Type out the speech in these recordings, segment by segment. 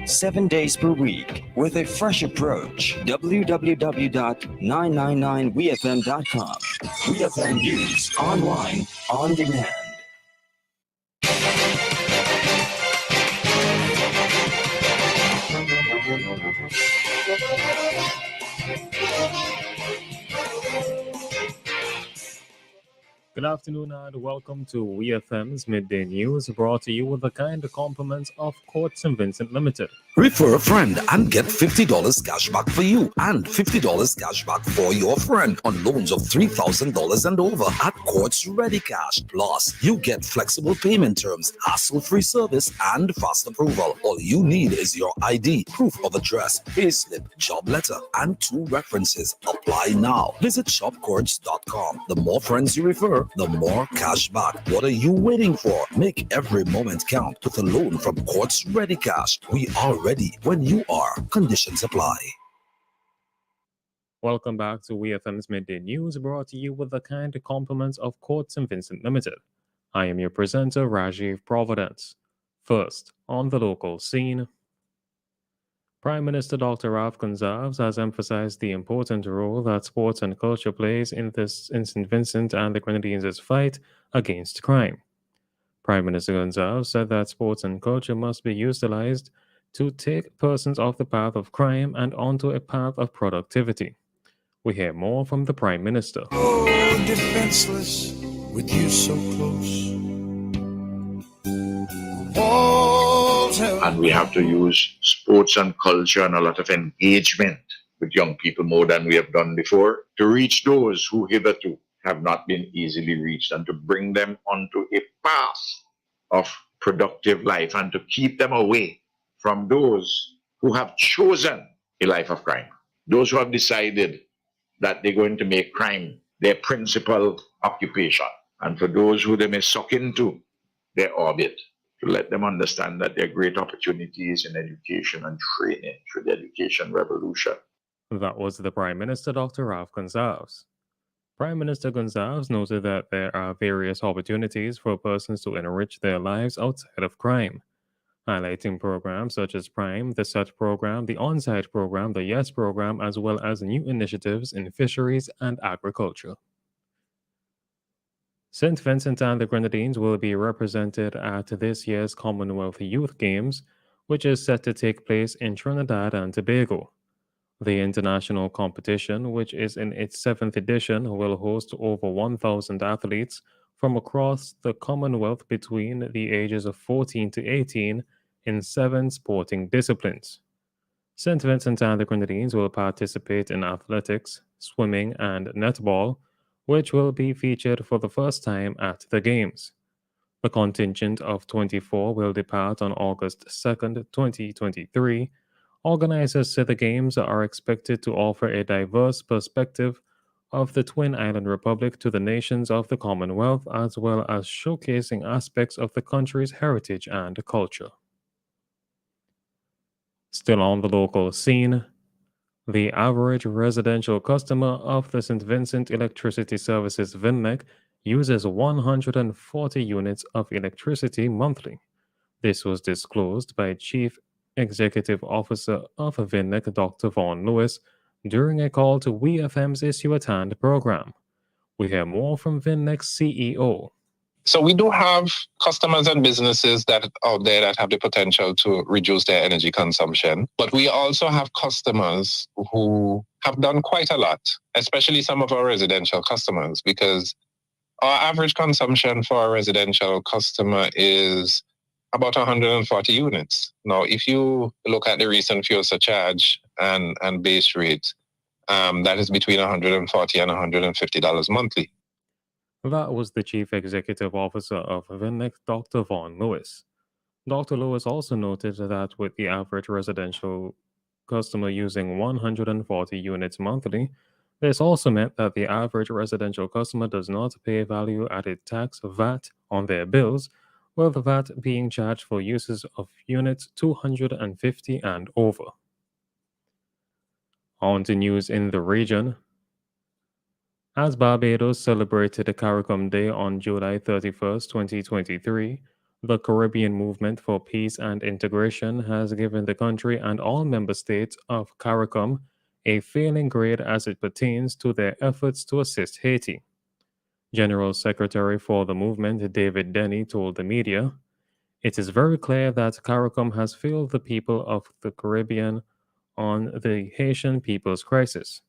7 days per week with a fresh approach. www.999wefm.com. WeFM News online on demand. Good afternoon and welcome to WEFM's Midday News, brought to you with the kind compliments of Court St. Vincent Limited. Refer a friend and get $50 cash back for you and $50 cash back for your friend on loans of $3,000 and over at Courts Ready Cash. Plus, you get flexible payment terms, hassle-free service, and fast approval. All you need is your ID, proof of address, payslip, job letter, and 2 references. Apply now. Visit shopcourts.com. The more friends you refer, the more cash back. What are you waiting for? Make every moment count with a loan from Courts Ready Cash. We are ready when you are. Conditions apply. Welcome back to WEFM's Midday News, brought to you with the kind compliments of Court St. Vincent Limited. I am your presenter, Rajiv Providence. First, on the local scene, Prime Minister Dr. Ralph Gonsalves has emphasized the important role that sports and culture plays in St. Vincent and the Grenadines' fight against crime. Prime Minister Gonsalves said that sports and culture must be utilized to take persons off the path of crime and onto a path of productivity. We hear more from the Prime Minister. Oh, defenseless with you so close. And we have to use sports and culture and a lot of engagement with young people more than we have done before to reach those who hitherto have not been easily reached and to bring them onto a path of productive life and to keep them away from those who have chosen a life of crime. Those who have decided that they're going to make crime their principal occupation. And for those who they may suck into their orbit, to let them understand that there are great opportunities in education and training through the education revolution. That was the Prime Minister, Dr. Ralph Gonsalves. Prime Minister Gonsalves noted that there are various opportunities for persons to enrich their lives outside of crime, highlighting programs such as Prime, the SET program, the On-Site program, the YES program, as well as new initiatives in fisheries and agriculture. St. Vincent and the Grenadines will be represented at this year's Commonwealth Youth Games, which is set to take place in Trinidad and Tobago. The international competition, which is in its 7th edition, will host over 1,000 athletes from across the Commonwealth between the ages of 14 to 18 in 7 sporting disciplines. St. Vincent and the Grenadines will participate in athletics, swimming, and netball, which will be featured for the first time at the Games. The contingent of 24 will depart on August 2nd, 2023. Organizers say the Games are expected to offer a diverse perspective of the Twin Island Republic to the nations of the Commonwealth, as well as showcasing aspects of the country's heritage and culture. Still on the local scene, the average residential customer of the St. Vincent Electricity Services VINMEC uses 140 units of electricity monthly. This was disclosed by Chief Executive Officer of VINMEC, Dr. Vaughan Lewis, during a call to WEFM's Issue at Hand program. We hear more from VINMEC's CEO. So we do have customers and businesses that out there that have the potential to reduce their energy consumption. But we also have customers who have done quite a lot, especially some of our residential customers, because our average consumption for a residential customer is about 140 units. Now, if you look at the recent fuel surcharge and base rate, that is between $140 and $150 monthly. That was the Chief Executive Officer of VINMEC, Dr. Vaughan Lewis. Dr. Lewis also noted that with the average residential customer using 140 units monthly, this also meant that the average residential customer does not pay value-added tax VAT on their bills, with VAT being charged for uses of units 250 and over. On to news in the region. As Barbados celebrated the CARICOM Day on July 31st, 2023, The Caribbean Movement for Peace and Integration has given the country and all member states of CARICOM a failing grade as it pertains to their efforts to assist Haiti. General Secretary for the movement David Denny told the media, "It is very clear that CARICOM has failed the people of the Caribbean on the Haitian people's crisis.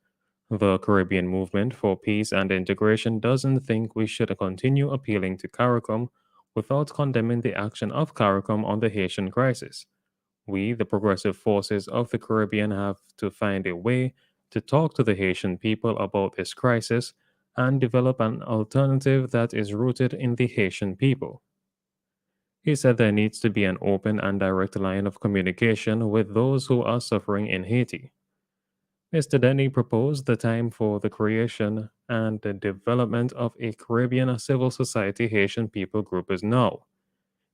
The Caribbean Movement for Peace and Integration doesn't think we should continue appealing to CARICOM without condemning the action of CARICOM on the Haitian crisis. We, the progressive forces of the Caribbean, have to find a way to talk to the Haitian people about this crisis and develop an alternative that is rooted in the Haitian people." He said there needs to be an open and direct line of communication with those who are suffering in Haiti. Mr. Denny proposed the time for the creation and the development of a Caribbean civil society Haitian people group is now.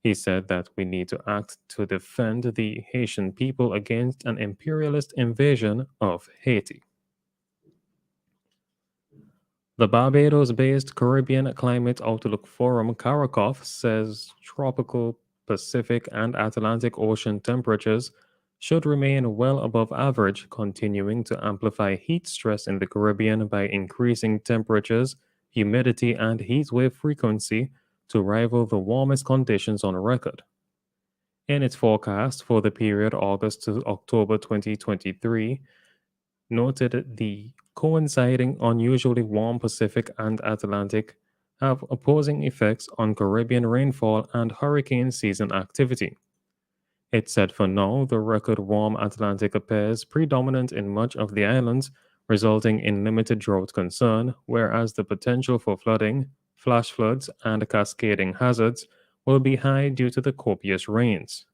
He said that we need to act to defend the Haitian people against an imperialist invasion of Haiti. The Barbados-based Caribbean Climate Outlook Forum, CARICOF, says tropical Pacific and Atlantic Ocean temperatures should remain well above average, continuing to amplify heat stress in the Caribbean by increasing temperatures, humidity, and heat wave frequency to rival the warmest conditions on record. In its forecast for the period August to October 2023, noted the coinciding unusually warm Pacific and Atlantic have opposing effects on Caribbean rainfall and hurricane season activity. It said for now, the record warm Atlantic appears predominant in much of the islands, resulting in limited drought concern, whereas the potential for flooding, flash floods, and cascading hazards will be high due to the copious rains.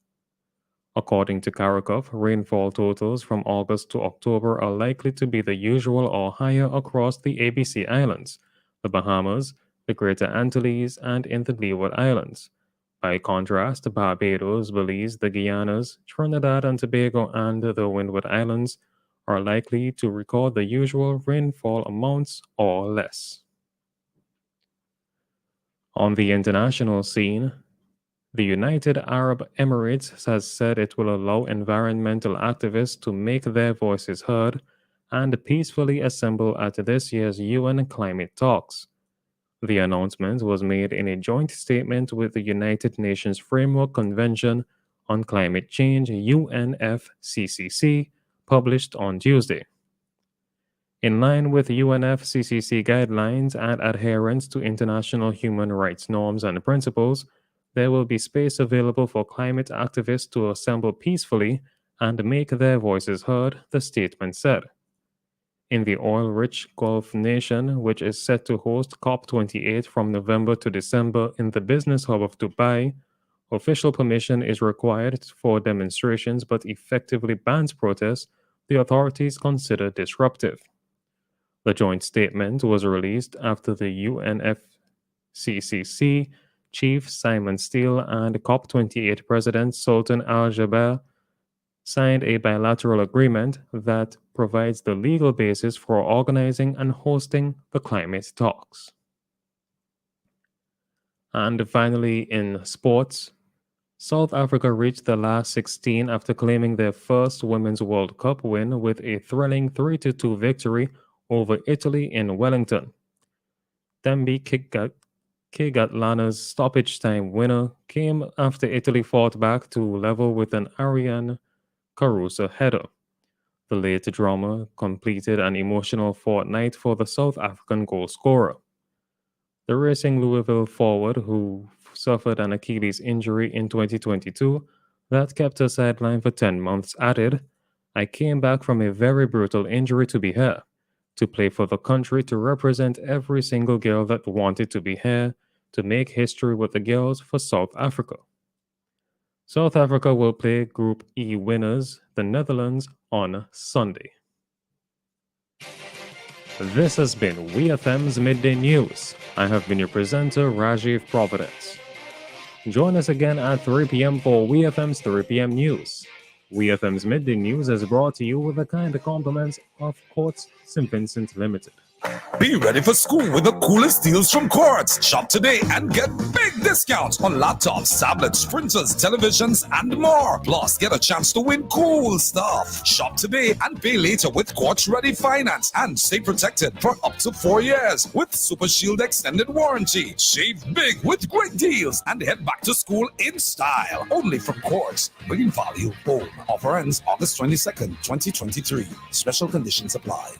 According to CARICOF, rainfall totals from August to October are likely to be the usual or higher across the ABC Islands, the Bahamas, the Greater Antilles, and in the Leeward Islands. By contrast, Barbados, Belize, the Guianas, Trinidad and Tobago, and the Windward Islands are likely to record the usual rainfall amounts or less. On the international scene, the United Arab Emirates has said it will allow environmental activists to make their voices heard and peacefully assemble at this year's UN climate talks. The announcement was made in a joint statement with the United Nations Framework Convention on Climate Change (UNFCCC), published on Tuesday. In line with UNFCCC guidelines and adherence to international human rights norms and principles, there will be space available for climate activists to assemble peacefully and make their voices heard, the statement said. In the oil-rich Gulf nation, which is set to host COP28 from November to December in the business hub of Dubai, official permission is required for demonstrations but effectively bans protests the authorities consider disruptive. The joint statement was released after the UNFCCC Chief Simon Steele and COP28 President Sultan Al-Jaber signed a bilateral agreement that provides the legal basis for organizing and hosting the climate talks. And finally, in sports, South Africa reached the last 16 after claiming their first Women's World Cup win with a thrilling 3-2 victory over Italy in Wellington. Thembi Kgatlana's stoppage time winner came after Italy fought back to level with an Ariane Caruso header. The late drama completed an emotional fortnight for the South African goal scorer. The Racing Louisville forward, who suffered an Achilles injury in 2022 that kept her sidelined for 10 months, added, "I came back from a very brutal injury to be here, to play for the country, to represent every single girl that wanted to be here, to make history with the girls for South Africa." South Africa will play Group E winners, the Netherlands, on Sunday. This has been WEFM's Midday News. I have been your presenter, Rajiv Providence. Join us again at 3 p.m. for WEFM's 3 p.m. News. WEFM's Midday News is brought to you with the kind compliments of Courts St. Vincent Limited. Be ready for school with the coolest deals from Quartz. Shop today and get big discounts on laptops, tablets, printers, televisions, and more. Plus, get a chance to win cool stuff. Shop today and pay later with Quartz Ready Finance and stay protected for up to 4 years with Super Shield extended warranty. Save big with great deals and head back to school in style. Only from Quartz. Bringing value home. Offer ends August 22nd, 2023. Special conditions apply.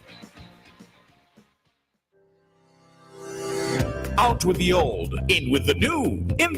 Out with the old, in with the new. In